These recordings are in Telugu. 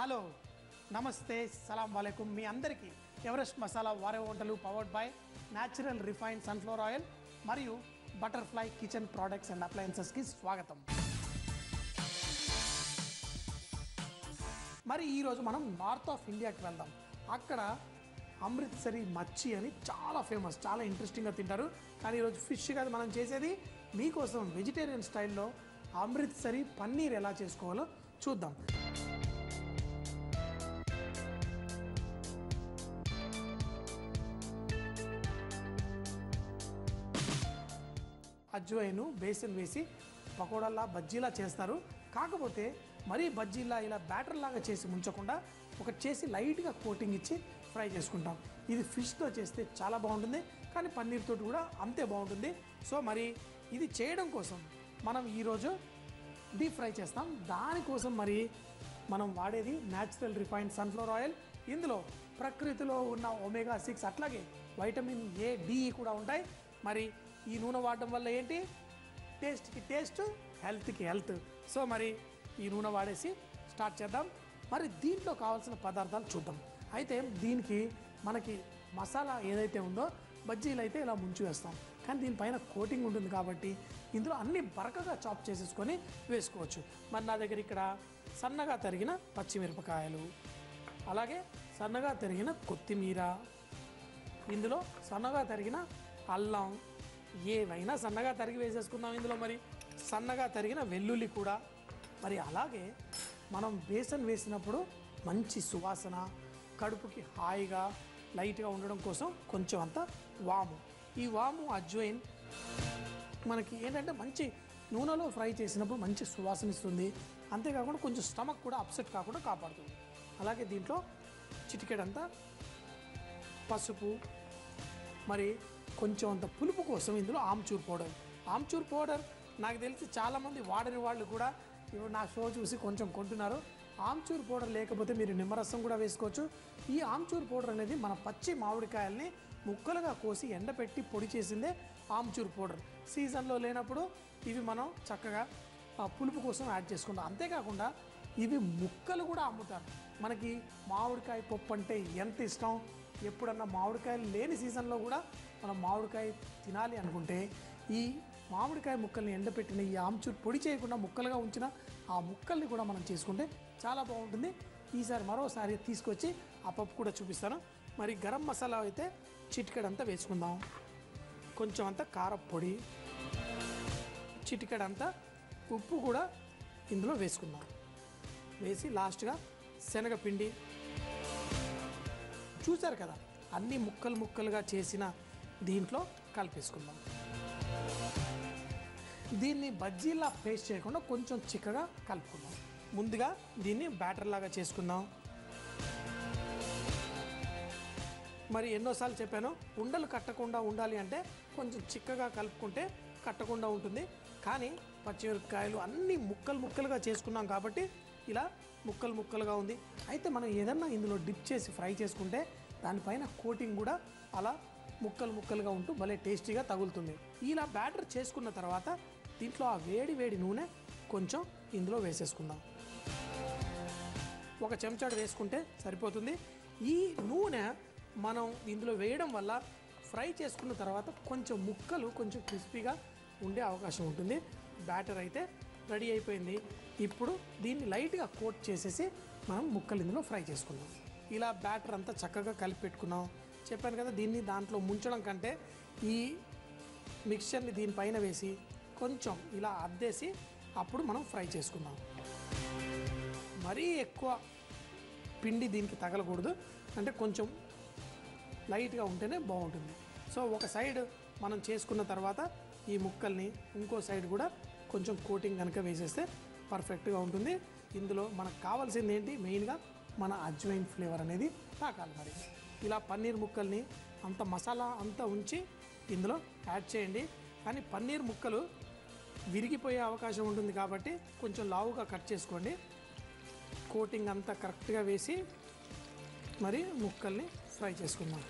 హలో నమస్తే సలాం వాలేకుమ్ మీ అందరికీ ఎవరెస్ట్ మసాలా వారే వంటలు powered by natural refined sunflower oil మరియు బటర్ఫ్లై కిచెన్ ప్రోడక్ట్స్ అండ్ అప్లయన్సెస్కి స్వాగతం. మరి ఈరోజు మనం నార్త్ ఆఫ్ ఇండియాకి వెళ్దాం. అక్కడ అమృత్సరి మచ్చి అని చాలా ఫేమస్, చాలా ఇంట్రెస్టింగ్గా తింటారు. కానీ ఈరోజు ఫిష్ కాదు మనం చేసేది, మీకోసం వెజిటేరియన్ స్టైల్లో అమృత్సరి పన్నీర్ ఎలా చేసుకోవాలో చూద్దాం. అజ్వైను బేసన్ వేసి పకోడాలా బజ్జీలా చేస్తారు. కాకపోతే మరీ బజ్జీలా ఇలా బ్యాటర్ లాగా చేసి ముంచకుండా ఒకటి చేసి లైట్గా కోటింగ్ ఇచ్చి ఫ్రై చేసుకుంటాం. ఇది ఫిష్తో చేస్తే చాలా బాగుంటుంది, కానీ పన్నీర్తో కూడా అంతే బాగుంటుంది. సో మరి ఇది చేయడం కోసం మనం ఈరోజు డీప్ ఫ్రై చేస్తాం. దానికోసం మరి మనం వాడేది న్యాచురల్ రిఫైన్డ్ సన్ఫ్లవర్ ఆయిల్. ఇందులో ప్రకృతిలో ఉన్న ఒమేగా 6 అట్లాగే వైటమిన్ ఏ, డి కూడా ఉంటాయి. మరి ఈ నూనె వాడడం వల్ల ఏంటి, టేస్ట్కి టేస్ట్, హెల్త్కి హెల్త్. సో మరి ఈ నూనె వాడేసి స్టార్ట్ చేద్దాం. మరి దీంట్లో కావాల్సిన పదార్థాలు చూద్దాం. అయితే దీనికి మనకి మసాలా ఏదైతే ఉందో బజ్జీలు అయితే ఇలా ముంచి వేస్తాం, కానీ దీనిపైన కోటింగ్ ఉంటుంది కాబట్టి ఇందులో అన్ని బరకగా చాప్ చేసేసుకొని వేసుకోవచ్చు. మరి నా దగ్గర ఇక్కడ సన్నగా తరిగిన పచ్చిమిరపకాయలు, అలాగే సన్నగా తరిగిన కొత్తిమీర, ఇందులో సన్నగా తరిగిన అల్లం, ఏవైనా సన్నగా తరిగి వేసేసుకుందాం. ఇందులో మరి సన్నగా తరిగిన వెల్లుల్లి కూడా. మరి అలాగే మనం బేసన్ వేసినప్పుడు మంచి సువాసన, కడుపుకి హాయిగా లైట్గా ఉండడం కోసం కొంచెం అంత వాము. ఈ వాము అజ్వైన్ మనకి ఏంటంటే మంచి నూనెలో ఫ్రై చేసినప్పుడు మంచి సువాసన ఇస్తుంది. అంతేకాకుండా కొంచెం స్టమక్ కూడా అప్సెట్ కాకుండా కాపాడుతుంది. అలాగే దీంట్లో చిటికెడంతా పసుపు, మరి కొంచెం అంత పులుపు కోసం ఇందులో ఆమ్చూర్ పౌడర్. ఆమ్చూర్ పౌడర్ నాకు తెలిసి చాలామంది వాడని వాళ్ళు కూడా ఇప్పుడు నా షో చూసి కొంచెం కొంటున్నారు. ఆమ్చూర్ పౌడర్ లేకపోతే మీరు నిమ్మరసం కూడా వేసుకోవచ్చు. ఈ ఆమ్చూర్ పౌడర్ అనేది మన పచ్చి మామిడికాయల్ని ముక్కలుగా కోసి ఎండపెట్టి పొడి చేసిందే ఆమ్చూర్ పౌడర్. సీజన్లో లేనప్పుడు ఇవి మనం చక్కగా పులుపు కోసం యాడ్ చేసుకుంటాం. అంతేకాకుండా ఇవి ముక్కలు కూడా అమ్ముతారు. మనకి మామిడికాయ పప్పు అంటే ఎంత ఇష్టం. ఎప్పుడన్నా మామిడికాయలు లేని సీజన్లో కూడా మనం మామిడికాయ తినాలి అనుకుంటే ఈ మామిడికాయ ముక్కల్ని ఎండపెట్టిన ఈ ఆమ్చూర్ పొడి చేయకుండా ముక్కలుగా ఉంచిన ఆ ముక్కల్ని కూడా మనం చేసుకుంటే చాలా బాగుంటుంది. ఈసారి మరోసారి తీసుకొచ్చి ఆ పప్పు కూడా చూపిస్తాను. మరి గరం మసాలా అయితే చిటికెడంతా వేసుకుందాం. కొంచెం అంత కారపొడి, చిటికెడంతా ఉప్పు కూడా ఇందులో వేసుకుందాం. వేసి లాస్ట్గా శనగపిండి. చూసారు కదా, అన్ని ముక్కలు ముక్కలుగా చేసిన దీంట్లో కలిపేసుకుందాం. దీన్ని బజ్జీలా పేస్ట్ చేయకుండా కొంచెం చిక్కగా కలుపుకుందాం. ముందుగా దీన్ని బ్యాటర్ లాగా చేసుకుందాం. మరి ఎన్నోసార్లు చెప్పాను, ఉండలు కట్టకుండా ఉండాలి అంటే కొంచెం చిక్కగా కలుపుకుంటే కట్టకుండా ఉంటుంది. కానీ పచ్చిమిరపకాయలు అన్నీ ముక్కలు ముక్కలుగా చేసుకున్నాం కాబట్టి ఇలా ముక్కలు ముక్కలుగా ఉంది. అయితే మనం ఏదన్నా ఇందులో డిప్ చేసి ఫ్రై చేసుకుంటే దానిపైన కోటింగ్ కూడా అలా ముక్కలు ముక్కలుగా ఉంటూ భలే టేస్టీగా తగులుతుంది. ఇలా బ్యాటర్ చేసుకున్న తర్వాత దీంట్లో ఆ వేడి వేడి నూనె కొంచెం ఇందులో వేసేసుకుందాం. ఒక చెంచాడు వేసుకుంటే సరిపోతుంది. ఈ నూనె మనం ఇందులో వేయడం వల్ల ఫ్రై చేసుకున్న తర్వాత కొంచెం ముక్కలు కొంచెం క్రిస్పీగా ఉండే అవకాశం ఉంటుంది. బ్యాటర్ అయితే రెడీ అయిపోయింది. ఇప్పుడు దీన్ని లైట్గా కోట్ చేసేసి మనం ముక్కలు ఇందులో ఫ్రై చేసుకుందాం. ఇలా బ్యాటర్ అంతా చక్కగా కలిపి పెట్టుకున్నాం. చెప్పాను కదా, దీన్ని దాంట్లో ముంచడం కంటే ఈ మిక్చర్ని దీనిపైన వేసి కొంచెం ఇలా అద్దేసి అప్పుడు మనం ఫ్రై చేసుకుందాం. మరీ ఎక్కువ పిండి దీనికి తగలకూడదు, అంటే కొంచెం లైట్గా ఉంటేనే బాగుంటుంది. సో ఒక సైడ్ మనం చేసుకున్న తర్వాత ఈ ముక్కల్ని ఇంకో సైడ్ కూడా కొంచెం కోటింగ్ కనుక వేసేస్తే పర్ఫెక్ట్గా ఉంటుంది. ఇందులో మనకు కావాల్సింది ఏంటి, మెయిన్గా మన అజ్వైన్ ఫ్లేవర్ అనేది తాకాలి. మరి ఇలా పన్నీర్ ముక్కల్ని అంత మసాలా అంతా ఉంచి ఇందులో యాడ్ చేయండి. కానీ పన్నీర్ ముక్కలు విరిగిపోయే అవకాశం ఉంటుంది కాబట్టి కొంచెం లావుగా కట్ చేసుకోండి. కోటింగ్ అంతా కరెక్ట్గా వేసి మరి ముక్కల్ని ఫ్రై చేసుకుందాం.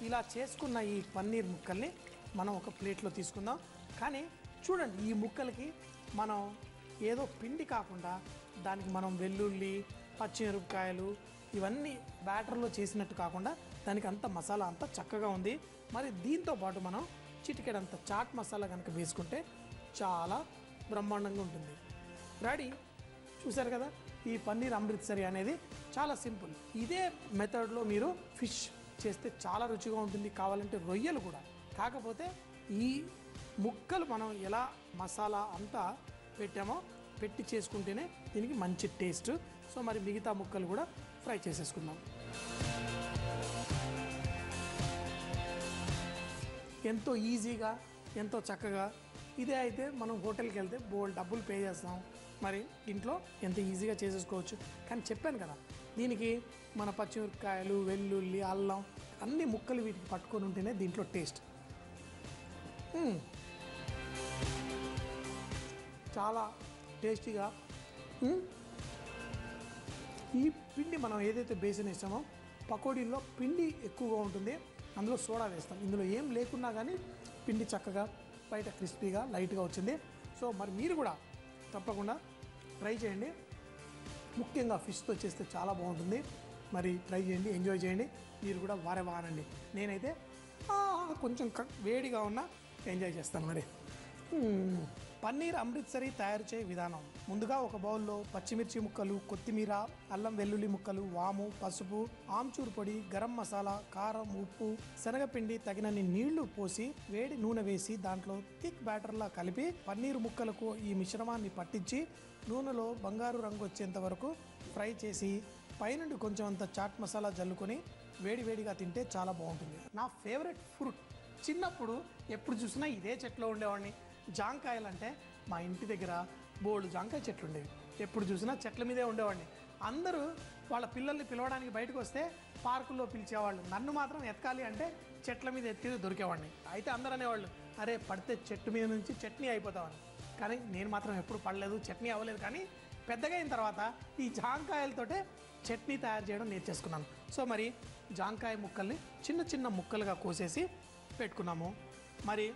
ఇలా చేసుకున్న ఈ పన్నీర్ ముక్కల్ని మనం ఒక ప్లేట్లో తీసుకుందాం. కానీ చూడండి ఈ ముక్కలకి మనం ఏదో పిండి కాకుండా దానికి మనం వెల్లుల్లి పచ్చిమిరపకాయలు ఇవన్నీ బ్యాటర్లో చేసినట్టు కాకుండా దానికి అంత మసాలా అంతా చక్కగా ఉంది. మరి దీంతో పాటు మనం చిటికెడంత చాట్ మసాలా కనుక వేసుకుంటే చాలా బ్రహ్మాండంగా ఉంటుంది. రెడీ. చూసారు కదా, ఈ పన్నీర్ అమృత్సరి అనేది చాలా సింపుల్. ఇదే మెథడ్లో మీరు ఫిష్ చేస్తే చాలా రుచిగా ఉంటుంది. కావాలంటే రొయ్యలు కూడా. కాకపోతే ఈ ముక్కలు మనం ఎలా మసాలా అంతా పెట్టామో పెట్టి చేసుకుంటేనే దీనికి మంచి టేస్ట్. సో మరి మిగతా ముక్కలు కూడా ఫ్రై చేసేసుకుందాం. ఎంతో ఈజీగా ఎంతో చక్కగా. ఇదే అయితే మనం హోటల్కి వెళ్తే బోల్డ్ డబ్బులు పే చేస్తాం. మరి ఇంట్లో ఎంత ఈజీగా చేసేసుకోవచ్చు. కానీ చెప్పాను కదా, దీనికి మన పచ్చిమిరపకాయలు వెల్లుల్లి అల్లం అన్ని ముక్కలు వీటికి పట్టుకొని ఉంటేనే దీంట్లో టేస్ట్. చాలా టేస్టీగా. ఈ పిండి మనం ఏదైతే బేసిన్ వేస్తామో పకోడీల్లో పిండి ఎక్కువగా ఉంటుంది. అందులో సోడా వేస్తాం. ఇందులో ఏం లేకున్నా కానీ పిండి చక్కగా బయట క్రిస్పీగా లైట్గా వచ్చింది. సో మరి మీరు కూడా తప్పకుండా ట్రై చేయండి. ముఖ్యంగా ఫిష్తో చేస్తే చాలా బాగుంటుంది. మరి ట్రై చేయండి, ఎంజాయ్ చేయండి. మీరు కూడా వానండి. నేనైతే కొంచెం వేడిగా ఉన్నా ఎంజాయ్ చేస్తాను. మరి పన్నీర్ అమృత్సరి తయారు చేయ విధానం. ముందుగా ఒక బౌల్లో పచ్చిమిర్చి ముక్కలు, కొత్తిమీర, అల్లం వెల్లుల్లి ముక్కలు, వాము, పసుపు, ఆమ్చూర్ పొడి, గరం మసాలా, కారం, ఉప్పు, శనగపిండి, తగినన్ని నీళ్లు పోసి వేడి నూనె వేసి దాంట్లో థిక్ బ్యాటర్లా కలిపి పన్నీర్ ముక్కలకు ఈ మిశ్రమాన్ని పట్టించి నూనెలో బంగారు రంగు వచ్చేంత వరకు ఫ్రై చేసి పైనుండి కొంచెం అంత చాట్ మసాలా జల్లుకొని వేడివేడిగా తింటే చాలా బాగుంటుంది. నా ఫేవరెట్ ఫ్రూట్. చిన్నప్పుడు ఎప్పుడు చూసినా ఇదే చెట్లో ఉండేవాడిని. జాంకాయలు అంటే మా ఇంటి దగ్గర బోల్డ్ జాంకాయ చెట్లు ఉండేవి. ఎప్పుడు చూసినా చెట్ల మీదే ఉండేవాడిని. అందరూ వాళ్ళ పిల్లల్ని పిలవడానికి బయటకు వస్తే పార్కుల్లో పిలిచేవాళ్ళు. నన్ను మాత్రం ఎత్కాలి అంటే చెట్ల మీద ఎత్తి దొరికేవాడిని. అయితే అందరూ అనేవాళ్ళు, అరే పడితే చెట్టు మీద నుంచి చట్నీ అయిపోతామని. కానీ నేను మాత్రం ఎప్పుడు పడలేదు, చట్నీ అవ్వలేదు. కానీ పెద్దగా అయిన తర్వాత ఈ జాంకాయలతోటే చట్నీ తయారు చేయడం నేర్చేసుకున్నాను. సో మరి జాంకాయ ముక్కల్ని చిన్న చిన్న ముక్కలుగా కోసేసి పెట్టుకున్నాము. మరి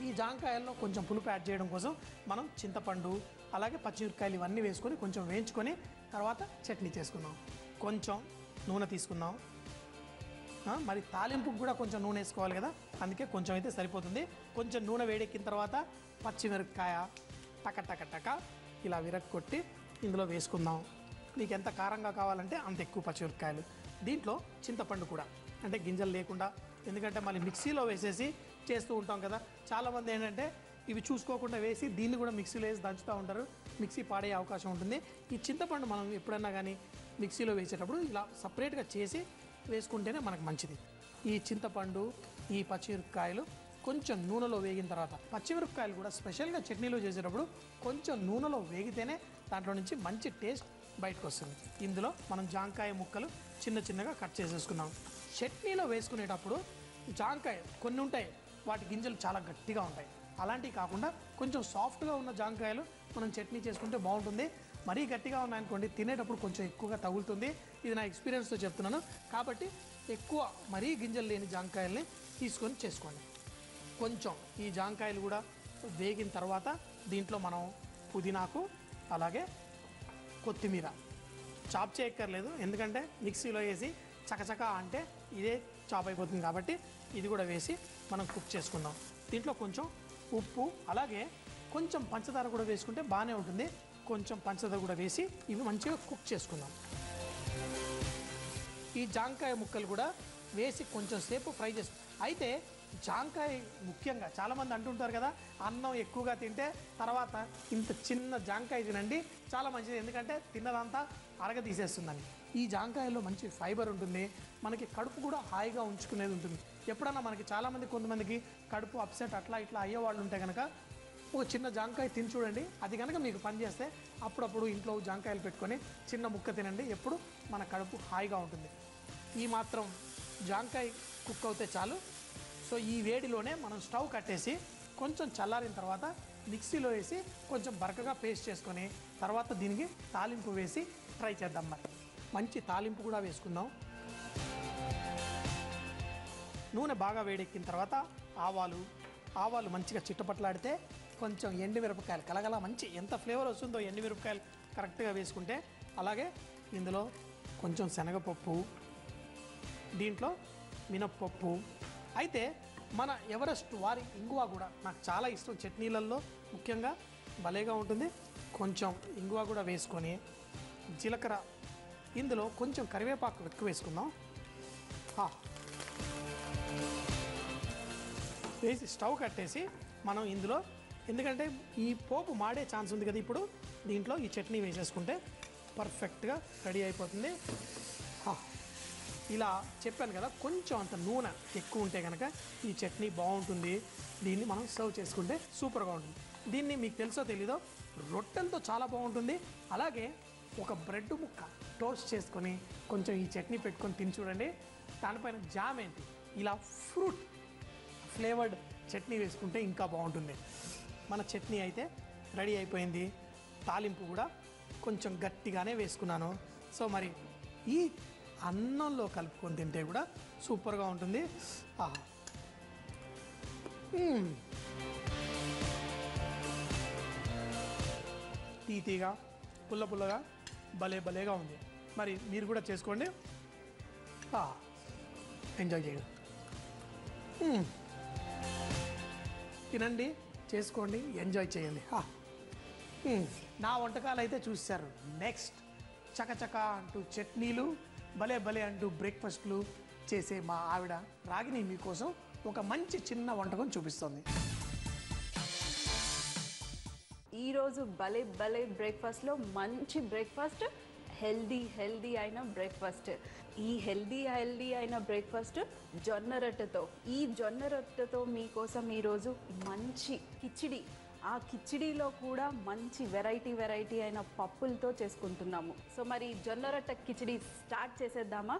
ఈ జాంకాయల్లో కొంచెం పులుపు యాడ్ చేయడం కోసం మనం చింతపండు అలాగే పచ్చిమిరపకాయలు ఇవన్నీ వేసుకొని కొంచెం వేయించుకొని తర్వాత చట్నీ చేసుకుందాం. కొంచెం నూనె తీసుకుందాం. మరి తాలింపుకు కూడా కొంచెం నూనె వేసుకోవాలి కదా, అందుకే కొంచెం అయితే సరిపోతుంది. కొంచెం నూనె వేడెక్కిన తర్వాత పచ్చిమిరపకాయ టక టక టక ఇలా విరక్కొట్టి ఇందులో వేసుకుందాం. మీకు ఎంత కారంగా కావాలంటే అంత ఎక్కువ పచ్చిమిరపకాయలు. దీంట్లో చింతపండు కూడా, అంటే గింజలు లేకుండా. ఎందుకంటే మళ్ళీ మిక్సీలో వేసేసి చేస్తూ ఉంటాం కదా. చాలామంది ఏంటంటే ఇవి చూసుకోకుండా వేసి దీన్ని కూడా మిక్సీలో వేసి దంచుతూ ఉంటారు. మిక్సీ పాడే అవకాశం ఉంటుంది. ఈ చింతపండు మనం ఎప్పుడన్నా కానీ మిక్సీలో వేసేటప్పుడు ఇలా సపరేట్గా చేసి వేసుకుంటేనే మనకు మంచిది. ఈ చింతపండు ఈ పచ్చిమిరపకాయలు కొంచెం నూనెలో వేగిన తర్వాత, పచ్చిమిరపకాయలు కూడా స్పెషల్గా చట్నీలో చేసేటప్పుడు కొంచెం నూనెలో వేగితేనే దాంట్లో నుంచి మంచి టేస్ట్ బయటకు వస్తుంది. ఇందులో మనం జాంకాయ ముక్కలు చిన్న చిన్నగా కట్ చేసేసుకున్నాం. చట్నీలో వేసుకునేటప్పుడు జాంకాయ కొన్ని ఉంటాయి, వాటి గింజలు చాలా గట్టిగా ఉంటాయి. అలాంటివి కాకుండా కొంచెం సాఫ్ట్గా ఉన్న జాంకాయలు మనం చట్నీ చేసుకుంటే బాగుంటుంది. మరీ గట్టిగా ఉన్నాయనుకోండి తినేటప్పుడు కొంచెం ఎక్కువగా తగులుతుంది. ఇది నా ఎక్స్పీరియన్స్తో చెప్తున్నాను. కాబట్టి ఎక్కువ మరీ గింజలు లేని జాంకాయల్ని తీసుకొని చేసుకోండి. కొంచెం ఈ జాంకాయలు కూడా వేగిన తర్వాత దీంట్లో మనం పుదీనాకు అలాగే కొత్తిమీర చాప్ చేయక్కర్లేదు, ఎందుకంటే మిక్సీలో వేసి చకచక అంటే ఇదే చాప్ అయిపోతుంది. కాబట్టి ఇది కూడా వేసి మనం కుక్ చేసుకుందాం. దీంట్లో కొంచెం ఉప్పు అలాగే కొంచెం పంచదార కూడా వేసుకుంటే బాగానే ఉంటుంది. కొంచెం పంచదార కూడా వేసి ఇవి మంచిగా కుక్ చేసుకుందాం. ఈ జాంకాయ ముక్కలు కూడా వేసి కొంచెం సేపు ఫ్రై చేసు. అయితే జాంకాయ ముఖ్యంగా చాలామంది అంటుంటారు కదా, అన్నం ఎక్కువగా తింటే తర్వాత ఇంత చిన్న జాంకాయ తినండి చాలా మంచిది, ఎందుకంటే తిన్నదంతా అరగదీసేస్తుందని. ఈ జాంకాయలో మంచి ఫైబర్ ఉంటుంది. మనకి కడుపు కూడా హాయిగా ఉంచుకునేది ఉంటుంది. ఎప్పుడన్నా మనకి కొంతమందికి కడుపు అప్సెట్ అట్లా ఇట్లా అయ్యేవాళ్ళు ఉంటే కనుక ఒక చిన్న జాంకాయ తిని చూడండి. అది కనుక మీకు పనిచేస్తే అప్పుడప్పుడు ఇంట్లో జాంకాయలు పెట్టుకొని చిన్న ముక్క తినండి. ఎప్పుడు మన కడుపు హాయిగా ఉంటుంది. ఈ మాత్రం జాంకాయ కుక్ అవుతే చాలు. సో ఈ వేడిలోనే మనం స్టవ్ కట్టేసి కొంచెం చల్లారిన తర్వాత మిక్సీలో వేసి కొంచెం బరకగా పేస్ట్ చేసుకొని తర్వాత దీనికి తాలింపు వేసి ట్రై చేద్దాం. మరి మంచి తాలింపు కూడా వేసుకుందాం. నూనె బాగా వేడెక్కిన తర్వాత ఆవాలు మంచిగా చిట్టపట్లాడితే కొంచెం ఎండుమిరపకాయలు కలగల మంచి ఎంత ఫ్లేవర్ వస్తుందో ఎండుమిరపకాయలు కరెక్ట్గా వేసుకుంటే. అలాగే ఇందులో కొంచెం శనగపప్పు, దీంట్లో మినప్పప్పు. అయితే మన ఎవరెస్ట్ వారి ఇంగువ కూడా నాకు చాలా ఇష్టం, చట్నీలలో ముఖ్యంగా భలేగా ఉంటుంది. కొంచెం ఇంగువ కూడా వేసుకొని, జీలకర్ర, ఇందులో కొంచెం కరివేపాకు ఎక్కువ వేసుకుందాం. వేసి స్టవ్ కట్టేసి మనం ఇందులో, ఎందుకంటే ఈ పోపు మాడే ఛాన్స్ ఉంది కదా, ఇప్పుడు దీంట్లో ఈ చట్నీ వేసేసుకుంటే పర్ఫెక్ట్గా రెడీ అయిపోతుంది. ఇలా చెప్పాను కదా, కొంచెం అంత నూనె ఎక్కువ ఉంటే కనుక ఈ చట్నీ బాగుంటుంది. దీన్ని మనం సర్వ్ చేసుకుంటే సూపర్గా ఉంటుంది. దీన్ని మీకు తెలుసో తెలీదో రొట్టెలతో చాలా బాగుంటుంది. అలాగే ఒక బ్రెడ్ ముక్క టోస్ట్ చేసుకొని కొంచెం ఈ చట్నీ పెట్టుకొని తిని చూడండి. దానిపైన జామ్ ఏంటి, ఇలా ఫ్రూట్ ఫ్లేవర్డ్ చట్నీ వేసుకుంటే ఇంకా బాగుంటుంది. మన చట్నీ అయితే రెడీ అయిపోయింది. తాలింపు కూడా కొంచెం గట్టిగానే వేసుకున్నాను. సో మరి ఈ అన్నంలో కలుపుకొని తింటే కూడా సూపర్గా ఉంటుంది. తీతీగా పుల్ల పుల్లగా భలేగా ఉంది. మరి మీరు కూడా చేసుకోండి, ఎంజాయ్ చేయండి. తినండి, చేసుకోండి, ఎంజాయ్ చేయండి. నా వంటకాలు అయితే చూశారు. నెక్స్ట్ చకచక అంటూ చట్నీలు, భలే అంటూ బ్రేక్ఫాస్ట్లు చేసే మా ఆవిడ రాగిని మీకోసం ఒక మంచి చిన్న వంటకం చూపిస్తుంది. ఈరోజు భలే బ్రేక్ఫాస్ట్లో మంచి బ్రేక్ఫాస్ట్, హెల్దీ అయిన బ్రేక్ఫాస్ట్. ఈ హెల్దీ అయిన బ్రేక్ఫాస్ట్ జొన్న రొట్టెతో. ఈ జొన్న రొట్టెతో మీకోసం ఈరోజు మంచి కిచిడి, ఆ కిచిడిలో కూడా మంచి వెరైటీ అయిన పప్పులతో చేసుకుంటున్నాము. సో మరి జొన్న రొట్టె కిచిడి స్టార్ట్ చేసేద్దామా?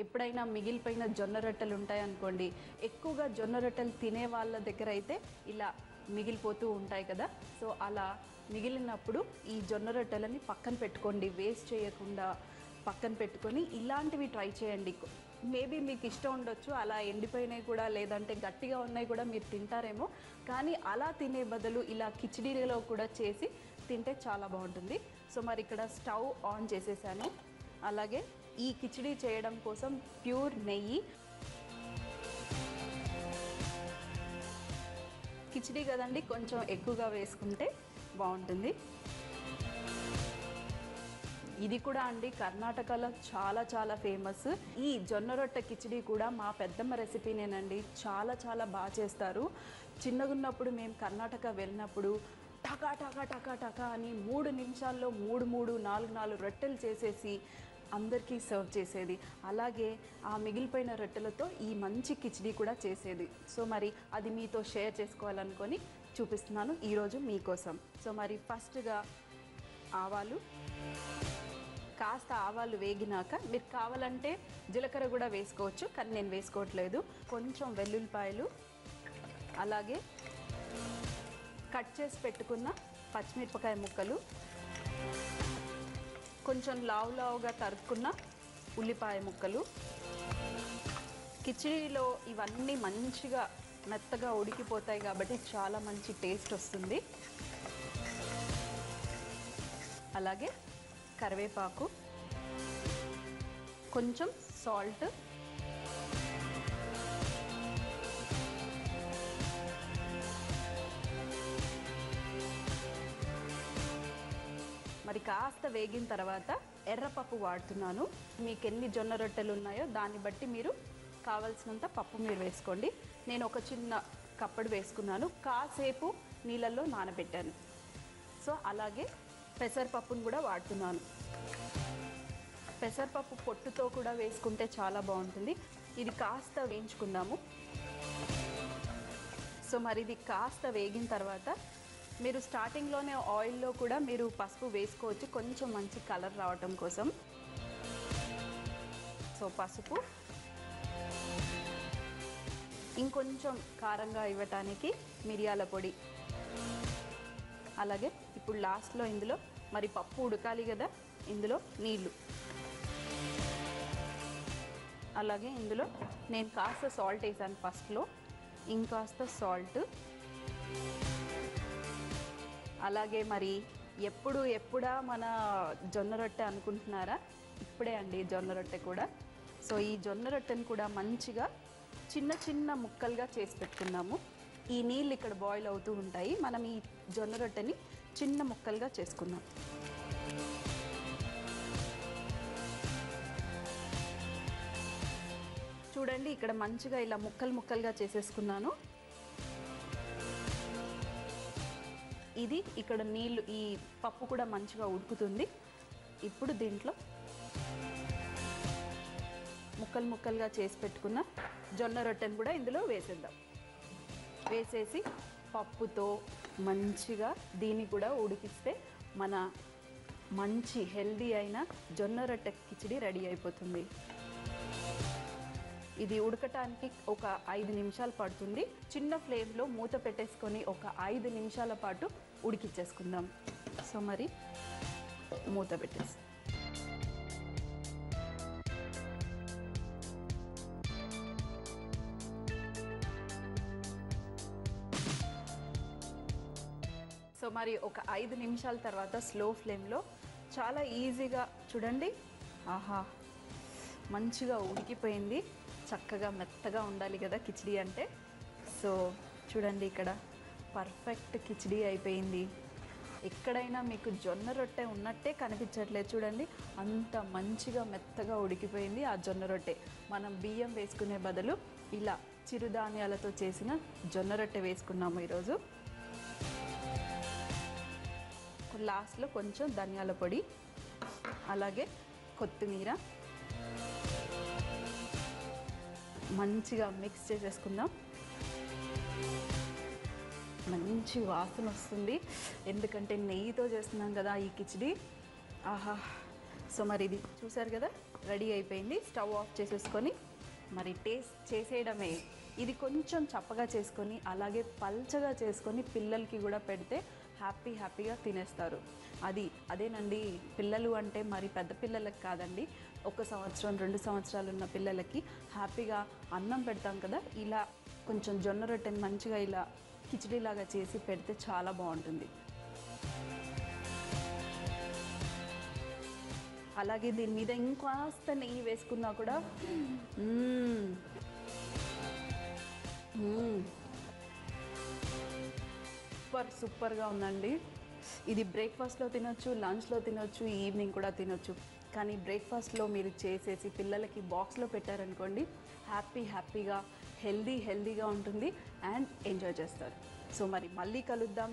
ఎప్పుడైనా మిగిలిపోయిన జొన్న రొట్టెలు ఉంటాయనుకోండి, ఎక్కువగా జొన్న రొట్టెలు తినే వాళ్ళ దగ్గర అయితే ఇలా మిగిలిపోతూ ఉంటాయి కదా. సో అలా మిగిలినప్పుడు ఈ జొన్న రొట్టెలని పక్కన పెట్టుకోండి, వేస్ట్ చేయకుండా పక్కన పెట్టుకొని ఇలాంటివి ట్రై చేయండి. మేబీ మీకు ఇష్టం ఉండొచ్చు, అలా ఎండిపోయినాయి కూడా లేదంటే గట్టిగా ఉన్నాయి కూడా మీరు తింటారేమో, కానీ అలా తినే బదులు ఇలా కిచిడీలో కూడా చేసి తింటే చాలా బాగుంటుంది. సో మరి ఇక్కడ స్టవ్ ఆన్ చేసేసాను. అలాగే ఈ కిచిడి చేయడం కోసం ప్యూర్ నెయ్యి, కిచిడి కదండి కొంచెం ఎక్కువగా వేసుకుంటే బాగుంటుంది. ఇది కూడా అండి కర్ణాటకలో చాలా ఫేమస్. ఈ జొన్న రొట్టె కిచిడి కూడా మా పెద్దమ్మ రెసిపీనేనండి. చాలా బాగా చేస్తారు. చిన్నగున్నప్పుడు మేము కర్ణాటక వెళ్ళినప్పుడు టకా అని 3 నిమిషాల్లో 4 రొట్టెలు చేసేసి అందరికీ సర్వ్ చేసేది. అలాగే ఆ మిగిలిపోయిన రొట్టెలతో ఈ మంచి కిచిడి కూడా చేసేది. సో మరి అది మీతో షేర్ చేసుకోవాలనుకొని చూపిస్తున్నాను ఈరోజు మీకోసం. సో మరి ఫస్ట్గా ఆవాలు, కాస్త ఆవాలు వేగినాక మీరు కావాలంటే జీలకర్ర కూడా వేసుకోవచ్చు, కానీ నేను వేసుకోవట్లేదు. కొంచెం వెల్లుల్లిపాయలు, అలాగే కట్ చేసి పెట్టుకున్న పచ్చిమిరపకాయ ముక్కలు, కొంచెం లావుగా తరుక్కున్న ఉల్లిపాయ ముక్కలు. కిచిడీలో ఇవన్నీ మంచిగా మెత్తగా ఉడికిపోతాయి కాబట్టి చాలా మంచి టేస్ట్ వస్తుంది. అలాగే కరివేపాకు, కొంచెం సాల్ట్, మరి కాస్త వేగిన తర్వాత ఎర్రపప్పు వాడుతున్నాను. మీకు ఎన్ని జొన్న రొట్టెలు ఉన్నాయో దాన్ని బట్టి మీరు కావాల్సినంత పప్పు మీరు వేసుకోండి. నేను ఒక చిన్న కప్పడు వేసుకున్నాను, కాసేపు నీళ్ళల్లో నానబెట్టాను. సో అలాగే పెసరపప్పును కూడా వాడుతున్నాను. పెసరపప్పు పొట్టుతో కూడా వేసుకుంటే చాలా బాగుంటుంది. ఇది కాస్త వేయించుకుందాము. సో మరి ఇది కాస్త వేగిన తర్వాత మీరు స్టార్టింగ్లోనే ఆయిల్లో కూడా మీరు పసుపు వేసుకోవచ్చు, కొంచెం మంచి కలర్ రావటం కోసం. సో పసుపు, ఇంకొంచెం కారంగా ఇవ్వటానికి మిరియాల పొడి. అలాగే ఇప్పుడు లాస్ట్లో ఇందులో మరి పప్పు ఉడకాలి కదా, ఇందులో నీళ్ళు, అలాగే ఇందులో నేను కాస్త సాల్ట్ వేసాను ఫస్ట్లో, ఇంకాస్త సాల్ట్. అలాగే మరి ఎప్పుడా మన జొన్న రొట్టె అనుకుంటున్నారా? ఇప్పుడే అండి జొన్న రొట్టె కూడా. సో ఈ జొన్న రొట్టెను కూడా మంచిగా చిన్న చిన్న ముక్కలుగా చేసి పెట్టుకున్నాము. ఈ నీళ్ళు ఇక్కడ బాయిల్ అవుతూ ఉంటాయి, మనం ఈ జొన్న రొట్టెని చిన్న ముక్కలుగా చేసుకుందాం. చూడండి ఇక్కడ మంచిగా ఇలా ముక్కలు ముక్కలుగా చేసేసుకున్నాను. ఇది ఇక్కడ నీళ్ళు, ఈ పప్పు కూడా మంచిగా ఉడుకుతుంది. ఇప్పుడు దీంట్లో ముక్కలు ముక్కలుగా చేసి పెట్టుకున్న జొన్న రొట్టెను కూడా ఇందులో వేసేద్దాం. వేసేసి పప్పుతో మంచిగా దీన్ని కూడా ఉడికిస్తే మన మంచి హెల్దీ అయిన జొన్న రొట్టె కిచిడి రెడీ అయిపోతుంది. ఇది ఉడకటానికి ఒక 5 నిమిషాలు పడుతుంది. చిన్న ఫ్లేమ్లో మూత పెట్టేసుకొని ఒక 5 నిమిషాల పాటు ఉడికిచ్చేసుకుందాం. సో మరి మూత పెట్టేసి మరి ఒక 5 నిమిషాల తర్వాత స్లో ఫ్లేమ్లో చాలా ఈజీగా చూడండి, ఆహా మంచిగా ఉడికిపోయింది. చక్కగా మెత్తగా ఉండాలి కదా కిచిడి అంటే. సో చూడండి ఇక్కడ పర్ఫెక్ట్ కిచిడి అయిపోయింది. ఎక్కడైనా మీకు జొన్న రొట్టె ఉన్నట్టే కనిపించట్లేదు చూడండి, అంత మంచిగా మెత్తగా ఉడికిపోయింది ఆ జొన్న రొట్టె. మనం బియ్యం వేసుకునే బదులు ఇలా చిరుధాన్యాలతో చేసిన జొన్న రొట్టె వేసుకున్నాము ఈరోజు. లాస్ట్లో కొంచెం ధనియాల పొడి, అలాగే కొత్తిమీర మంచిగా మిక్స్ చేసేసుకుందాం. మంచి వాసన వస్తుంది, ఎందుకంటే నెయ్యితో చేస్తున్నాం కదా ఈ కిచిడి. ఆహా! సో మరి ఇది చూసారు కదా, రెడీ అయిపోయింది. స్టవ్ ఆఫ్ చేసేసుకొని మరి టేస్ట్ చేసేయడమే. ఇది కొంచెం చప్పగా చేసుకొని అలాగే పల్చగా చేసుకొని పిల్లలకి కూడా పెడితే హ్యాపీగా తినేస్తారు. అదేనండి పిల్లలు అంటే మరి పెద్ద పిల్లలకి కాదండి, 1 సంవత్సరం 2 సంవత్సరాలు ఉన్న పిల్లలకి హ్యాపీగా అన్నం పెడతాం కదా, ఇలా కొంచెం జొన్న రొట్టెని మంచిగా ఇలా కిచిడీలాగా చేసి పెడితే చాలా బాగుంటుంది. అలాగే దీని మీద ఇంకాస్త నెయ్యి వేసుకున్నా కూడా సూపర్గా ఉందండి. ఇది బ్రేక్ఫాస్ట్లో తినొచ్చు, లంచ్లో తినొచ్చు, ఈవినింగ్ కూడా తినొచ్చు. కానీ బ్రేక్ఫాస్ట్లో మీరు చేసేసి పిల్లలకి బాక్స్లో పెట్టారనుకోండి, హ్యాపీగా హెల్దీగా ఉంటుంది అండ్ ఎంజాయ్ చేస్తారు. సో మరి మళ్ళీ కలుద్దాం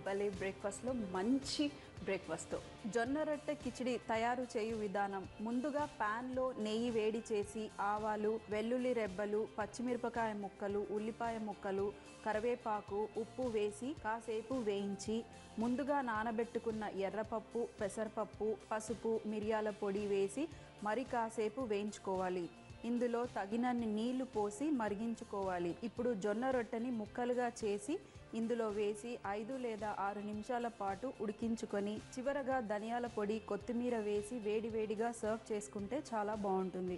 భలే బ్రేక్ఫాస్ట్లో, మంచి బ్రేక్ఫాస్ట్తో. జొన్న రొట్టె కిచిడి తయారు చేయు విధానం: ముందుగా ప్యాన్లో నెయ్యి వేడి చేసి ఆవాలు, వెల్లుల్లి రెబ్బలు, పచ్చిమిరపకాయ ముక్కలు, ఉల్లిపాయ ముక్కలు, కరివేపాకు, ఉప్పు వేసి కాసేపు వేయించి ముందుగా నానబెట్టుకున్న ఎర్రపప్పు, పెసరపప్పు, పసుపు, మిరియాల పొడి వేసి మరి కాసేపు వేయించుకోవాలి. ఇందులో తగినన్ని నీళ్లు పోసి మరిగించుకోవాలి. ఇప్పుడు జొన్న రొట్టెని ముక్కలుగా చేసి ఇందులో వేసి 5 లేదా 6 నిమిషాల పాటు ఉడికించుకొని చివరగా ధనియాల పొడి, కొత్తిమీర వేసి వేడివేడిగా సర్వ్ చేసుకుంటే చాలా బాగుంటుంది.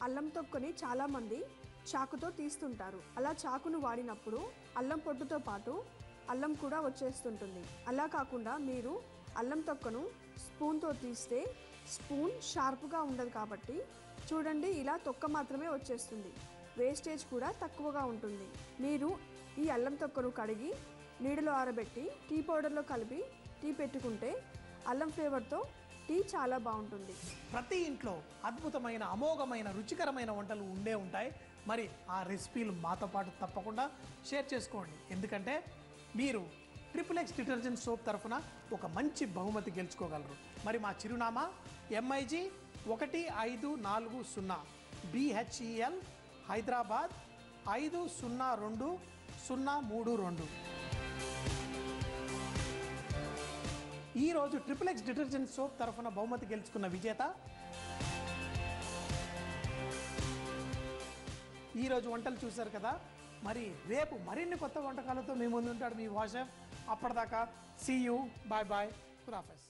అల్లం తొక్కని చాలామంది చాకుతో తీస్తుంటారు. అలా చాకును వాడినప్పుడు అల్లం పొట్టుతో పాటు అల్లం కూడా వచ్చేస్తుంటుంది. అలా కాకుండా మీరు అల్లం తొక్కను స్పూన్తో తీస్తే స్పూన్ షార్ప్గా ఉండదు కాబట్టి చూడండి, ఇలా తొక్క మాత్రమే వచ్చేస్తుంది. వేస్టేజ్ కూడా తక్కువగా ఉంటుంది. మీరు ఈ అల్లం తొక్కను కడిగి నీడలో ఆరబెట్టి టీ పౌడర్లో కలిపి టీ పెట్టుకుంటే అల్లం ఫ్లేవర్తో టీ చాలా బాగుంటుంది. ప్రతి ఇంట్లో అద్భుతమైన, అమోఘమైన, రుచికరమైన వంటలు ఉండే ఉంటాయి. మరి ఆ రెసిపీలు మాతో పాటు తప్పకుండా షేర్ చేసుకోండి. ఎందుకంటే మీరు XXX డిటర్జెంట్ సోప్ తరఫున ఒక మంచి బహుమతి గెలుచుకోగలరు. మరి మా చిరునామా MIG 1540 BHEL హైదరాబాద్ 502032. ఈరోజు XXX డిటర్జెంట్ సోప్ తరఫున బహుమతి గెలుచుకున్న విజేత ఈరోజు వంటలు చూశారు కదా, మరి రేపు మరిన్ని కొత్త వంటకాలతో మీ ముందు ఉంటాడు మీ వాషఫ్. అప్పటిదాకా సీ యూ, బాయ్ బాయ్, ఖుదాఫెజ్.